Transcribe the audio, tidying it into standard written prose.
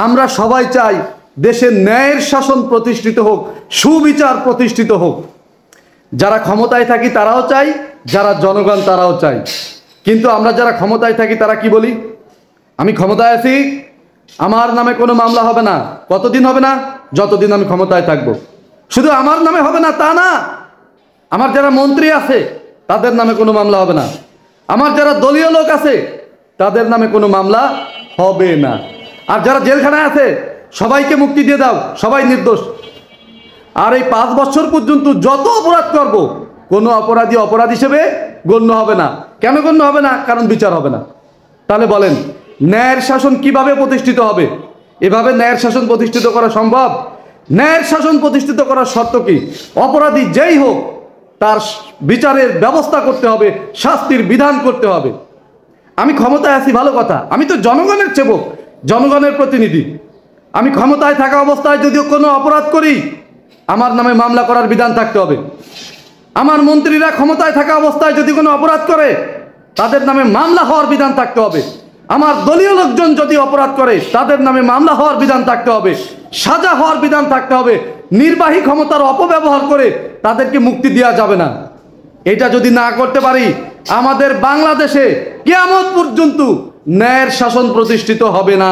আমরা সবাই চাই দেশে ন্যায়ের শাসন প্রতিষ্ঠিত হোক, সুবিচার প্রতিষ্ঠিত হোক। যারা ক্ষমতায় থাকি তারাও চাই, যারা জনগণ তারাও চাই। কিন্তু আমরা যারা ক্ষমতায় থাকি তারা কি বলি? আমি ক্ষমতায় আছি, আমার নামে কোনো মামলা হবে না। কতদিন হবে না? যতদিন আমি ক্ষমতায় থাকবো। শুধু আমার নামে হবে না তা না, আমার যারা মন্ত্রী আছে তাদের নামে কোনো মামলা হবে না, আমার যারা দলীয় লোক আছে তাদের নামে কোনো মামলা হবে না। আর যারা জেলখানায় আছে সবাইকে মুক্তি দিয়ে দাও, সবাই নির্দোষ। আর এই 5 বছর পর্যন্ত যত অপরাধ করব কোনো অপরাধী অপরাধ হিসেবে গণ্য হবে না। কেন গণ্য হবে না? কারণ বিচার হবে না। তাহলে বলেন ন্যায়ের শাসন কিভাবে প্রতিষ্ঠিত হবে? এভাবে ন্যায়ের শাসন প্রতিষ্ঠিত করা সম্ভব? ন্যায়ের শাসন প্রতিষ্ঠিত করার শর্ত কি? অপরাধী যেই হোক তার বিচারের ব্যবস্থা করতে হবে, শাস্তির বিধান করতে হবে। আমি ক্ষমতায় আছি ভালো কথা, আমি তো জনগণের সেবক, জনগণের প্রতিনিধি। আমি ক্ষমতায় থাকা অবস্থায় যদিও কোনো অপরাধ করি আমার নামে মামলা করার বিধান থাকতে হবে। আমার মন্ত্রীরা ক্ষমতায় থাকা অবস্থায় যদি কোনো অপরাধ করে তাদের নামে মামলা হওয়ার বিধান থাকতে হবে। আমার দলীয় লোকজন যদি অপরাধ করে তাদের নামে মামলা হওয়ার বিধান থাকতে হবে, সাজা হওয়ার বিধান থাকতে হবে। নির্বাহী ক্ষমতার অপব্যবহার করে তাদেরকে মুক্তি দেওয়া যাবে না। এটা যদি না করতে পারি আমাদের বাংলাদেশে কিয়ামত পর্যন্ত ন্যায়ের শাসন প্রতিষ্ঠিত হবে না।